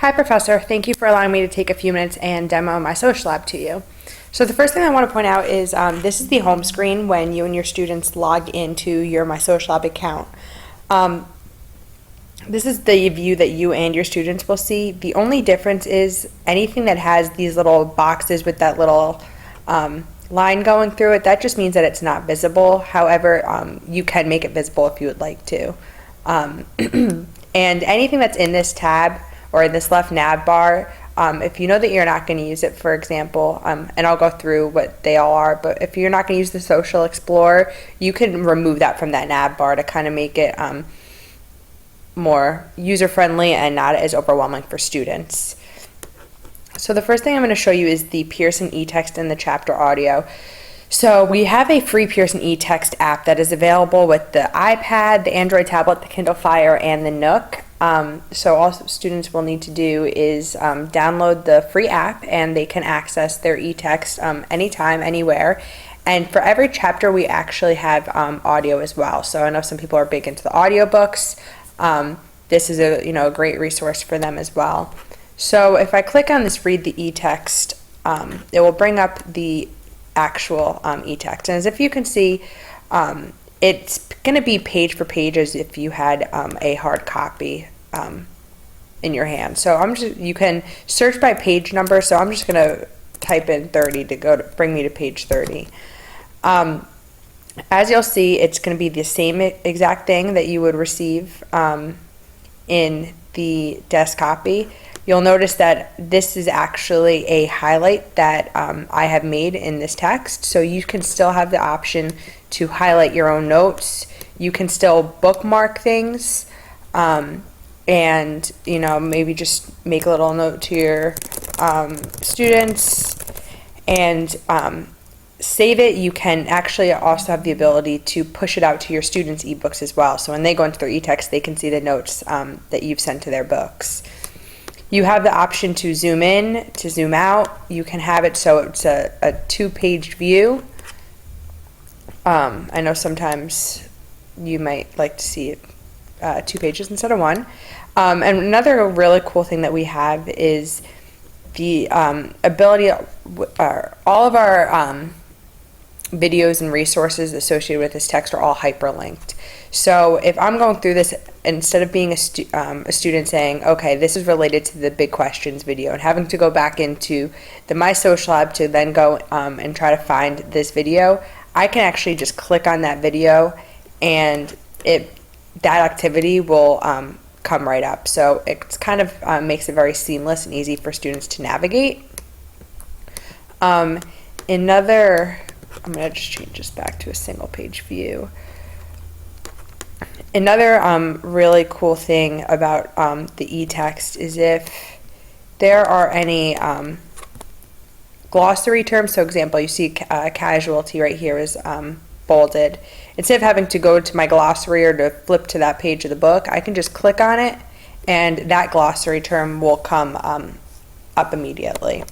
Hi, Professor. Thank you for allowing me to take a few minutes and demo MySocLab to you. So the first thing I want to point out is this is the home screen when you and your students log into your MySocLab account. This is the view that you and your students will see. The only difference is anything that has these little boxes with that little line going through it, that just means that it's not visible. However, you can make it visible if you would like to. And anything that's in this tab or in this left nav bar, if you know that you're not going to use it, for example, and I'll go through what they all are, but if you're not going to use the Social Explorer, you can remove that from that nav bar to kind of make it more user-friendly and not as overwhelming for students. So the first thing I'm going to show you is the Pearson eText and the chapter audio. So we have a free Pearson eText app that is available with the iPad, the Android tablet, the Kindle Fire, and the Nook. So all students will need to do is download the free app, and they can access their eText anytime, anywhere. And for every chapter, we actually have audio as well. So I know some people are big into the audiobooks. This is a great resource for them as well. So if I click on this Read the eText, it will bring up the actual eText. And as if you can see, it's going to be page for page as if you had a hard copy in your hand. So you can search by page number. So I'm just going to type in 30 to bring me to page 30. As you'll see, it's going to be the same exact thing that you would receive in the desk copy. You'll notice that this is actually a highlight that I have made in this text, so you can still have the option to highlight your own notes. You can still bookmark things, and maybe just make a little note to your students and save it. You can actually also have the ability to push it out to your students' ebooks as well. So when they go into their eText, they can see the notes that you've sent to their books. You have the option to zoom in, to zoom out. You can have it so it's a two-page view. I know sometimes you might like to see it 2 pages instead of 1. And another really cool thing that we have is the ability, all of our videos and resources associated with this text are all hyperlinked. So if I'm going through this, instead of being a student saying, okay, this is related to the big questions video, and having to go back into the MySocLab to then go and try to find this video, I can actually just click on that video and that activity will come right up. So it's kind of makes it very seamless and easy for students to navigate. I'm going to just change this back to a single page view. Another really cool thing about the eText is if there are any glossary terms. So example, you see casualty right here is bolded. Instead of having to go to my glossary or to flip to that page of the book, I can just click on it and that glossary term will come up immediately.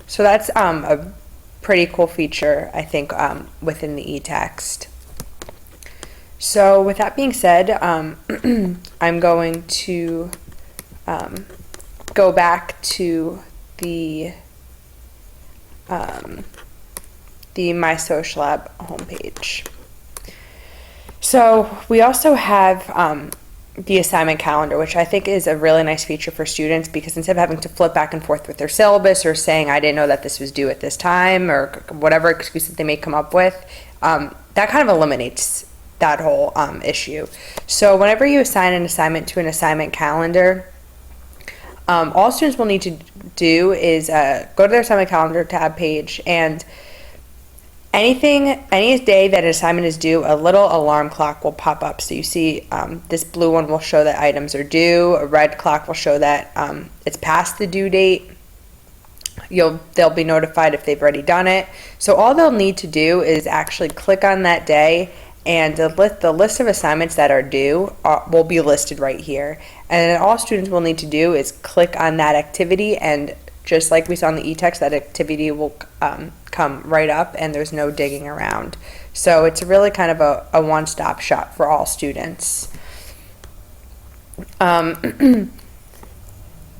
So that's a pretty cool feature, I think, within the eText. So with that being said, I'm going to go back to the MySocLab homepage. So we also have the assignment calendar, which I think is a really nice feature for students, because instead of having to flip back and forth with their syllabus or saying I didn't know that this was due at this time or whatever excuse that they may come up with, that kind of eliminates that whole issue. So whenever you assign an assignment to an assignment calendar, all students will need to do is go to their assignment calendar tab page, and any day that an assignment is due, a little alarm clock will pop up. So you see this blue one will show that items are due, a red clock will show that it's past the due date. They'll be notified if they've already done it. So all they'll need to do is actually click on that day, and the list of assignments that are due will be listed right here. And then all students will need to do is click on that activity, and just like we saw in the eText, that activity will come right up and there's no digging around. So it's really kind of a one-stop shop for all students.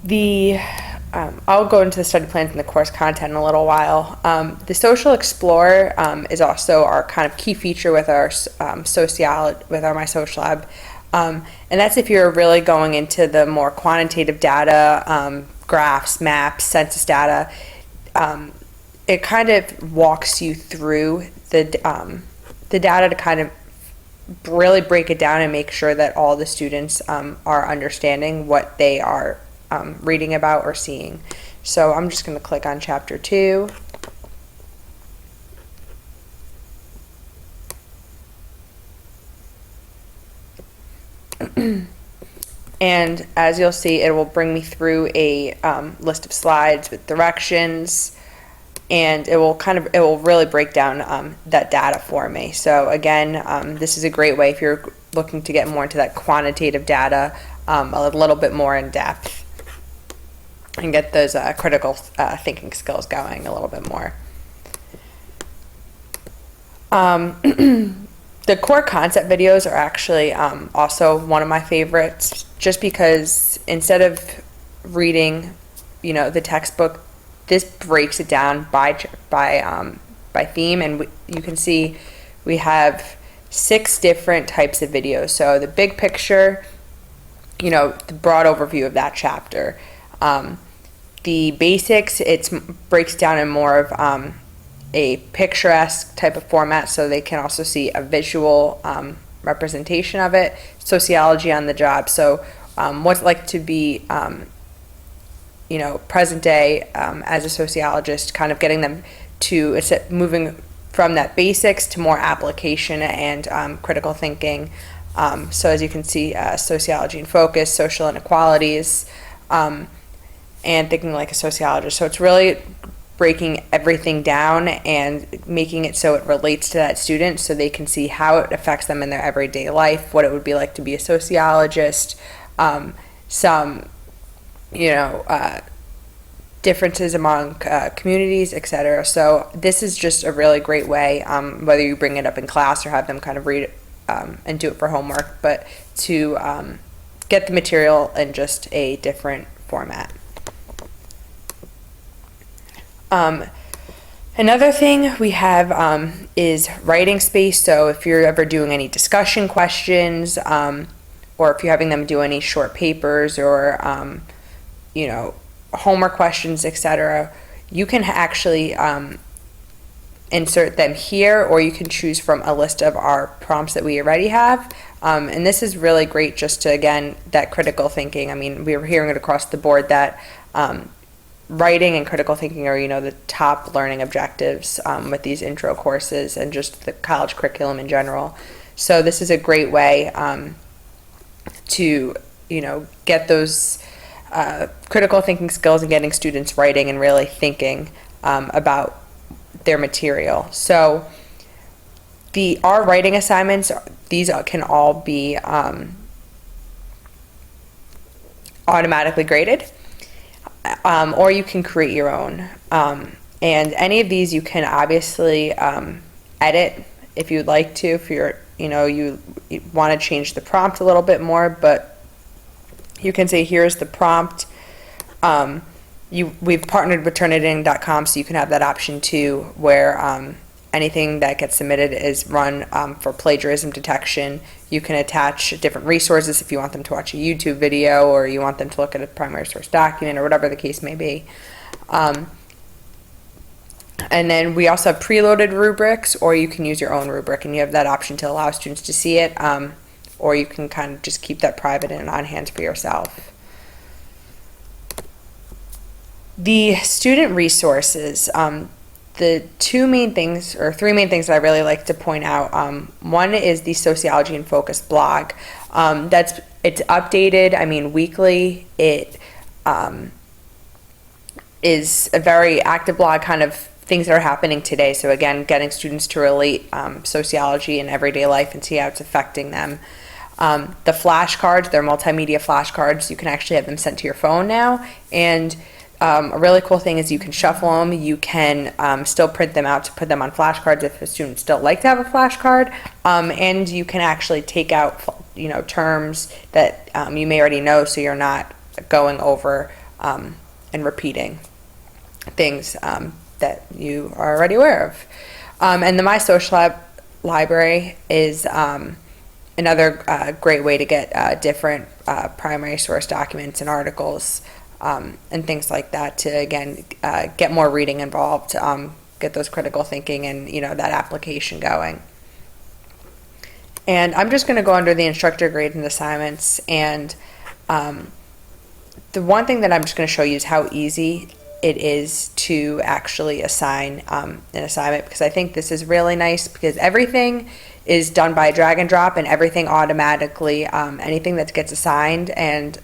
I'll go into the study plans and the course content in a little while. The Social Explorer is also our kind of key feature with our with our MySocLab. And that's if you're really going into the more quantitative data, graphs, maps, census data. It kind of walks you through the data to kind of really break it down and make sure that all the students are understanding what they are reading about or seeing. So I'm just going to click on chapter 2. And as you'll see, it will bring me through a list of slides with directions, and it will really break down that data for me. So again, this is a great way if you're looking to get more into that quantitative data, a little bit more in depth, and get those critical thinking skills going a little bit more. The core concept videos are actually also one of my favorites, just because instead of reading, the textbook, this breaks it down by theme, and you can see we have 6 different types of videos. So the big picture, the broad overview of that chapter. The basics, it breaks down in more of a picturesque type of format, so they can also see a visual representation of it. Sociology on the job, so what's it like to be present day as a sociologist, kind of getting them to moving from that basics to more application and critical thinking. So as you can see, sociology in focus, social inequalities, and thinking like a sociologist. So it's really breaking everything down and making it so it relates to that student, so they can see how it affects them in their everyday life, what it would be like to be a sociologist, some differences among communities, etc. So this is just a really great way, whether you bring it up in class or have them kind of read it and do it for homework, but to get the material in just a different format. Another thing we have is writing space. So if you're ever doing any discussion questions, or if you're having them do any short papers or homework questions, etc., you can actually insert them here, or you can choose from a list of our prompts that we already have. And this is really great just to, again, that critical thinking. I mean, we were hearing it across the board that writing and critical thinking are, the top learning objectives with these intro courses and just the college curriculum in general. So this is a great way to, get those critical thinking skills and getting students writing and really thinking about their material. So our writing assignments, these can all be automatically graded. Or you can create your own. And any of these you can obviously edit if you'd like to, if you want to change the prompt a little bit more, but you can say, here's the prompt. We've partnered with Turnitin.com, so you can have that option too, where anything that gets submitted is run for plagiarism detection. You can attach different resources if you want them to watch a YouTube video, or you want them to look at a primary source document, or whatever the case may be. And then we also have preloaded rubrics, or you can use your own rubric, and you have that option to allow students to see it, or you can kind of just keep that private and on hand for yourself. The student resources, the 2 main things, or 3 main things that I really like to point out. One is the Sociology in Focus blog. It's updated, weekly. It is a very active blog, kind of things that are happening today. So again, getting students to relate sociology in everyday life and see how it's affecting them. The flashcards, they're multimedia flashcards. You can actually have them sent to your phone now, and a really cool thing is you can shuffle them. You can still print them out to put them on flashcards if a student still like to have a flashcard, and you can actually take out terms that you may already know, so you're not going over and repeating things that you are already aware of. And the MySocLab library is another great way to get different primary source documents and articles and things like that to, again, get more reading involved, get those critical thinking and, that application going. And I'm just going to go under the instructor grades and assignments. And the one thing that I'm just going to show you is how easy it is to actually assign an assignment, because I think this is really nice because everything is done by drag and drop, and everything automatically, anything that gets assigned and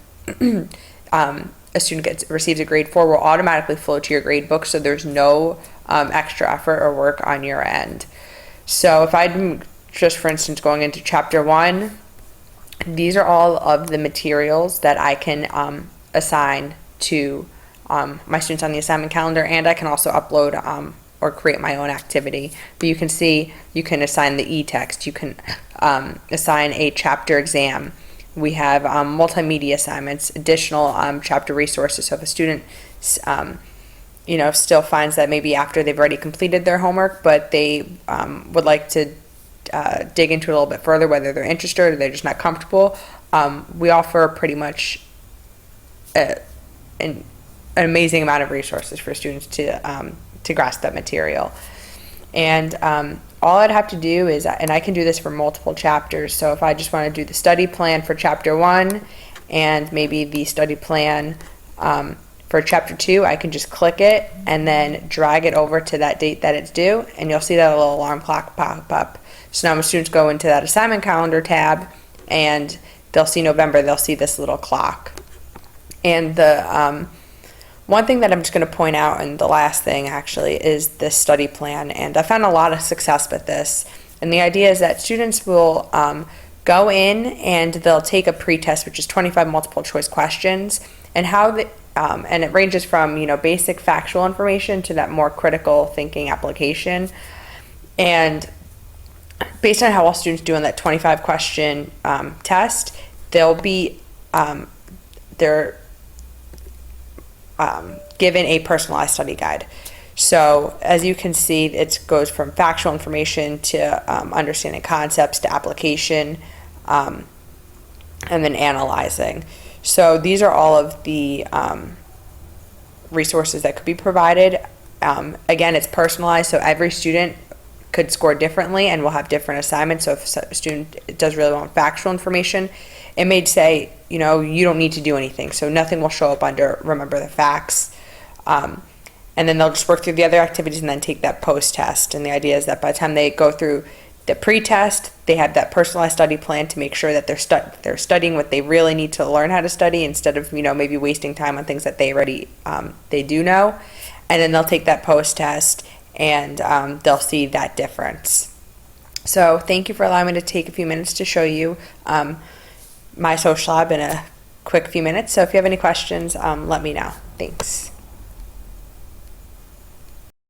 a student receives a grade for will automatically flow to your grade book, so there's no extra effort or work on your end. So if I'm just, for instance, going into chapter 1, these are all of the materials that I can assign to my students on the assignment calendar, and I can also upload or create my own activity. But you can see, you can assign the e-text, you can assign a chapter exam. We have multimedia assignments, additional chapter resources. So if a student still finds that maybe after they've already completed their homework, but they would like to dig into it a little bit further, whether they're interested or they're just not comfortable, we offer pretty much an amazing amount of resources for students to grasp that material. And all I'd have to do is, and I can do this for multiple chapters, so if I just want to do the study plan for chapter 1 and maybe the study plan for chapter 2, I can just click it and then drag it over to that date that it's due, and you'll see that little alarm clock pop up. So now when students go into that assignment calendar tab and they'll see November, they'll see this little clock. And the one thing that I'm just going to point out, and the last thing actually, is this study plan. And I found a lot of success with this. And the idea is that students will go in and they'll take a pre-test, which is 25 multiple choice questions, and and it ranges from basic factual information to that more critical thinking application. And based on how all students do on that 25 question test, they'll be given a personalized study guide. So as you can see, it goes from factual information to understanding concepts to application, and then analyzing. So these are all of the resources that could be provided. Again, it's personalized, so every student could score differently and will have different assignments. So if a student does really want factual information, it may say, you don't need to do anything. So nothing will show up under remember the facts. And then they'll just work through the other activities and then take that post-test. And the idea is that by the time they go through the pre-test, they have that personalized study plan to make sure that they're studying what they really need to learn how to study, instead of maybe wasting time on things that they already they do know. And then they'll take that post-test and they'll see that difference. So thank you for allowing me to take a few minutes to show you MySocLab in a quick few minutes. So if you have any questions, let me know. Thanks.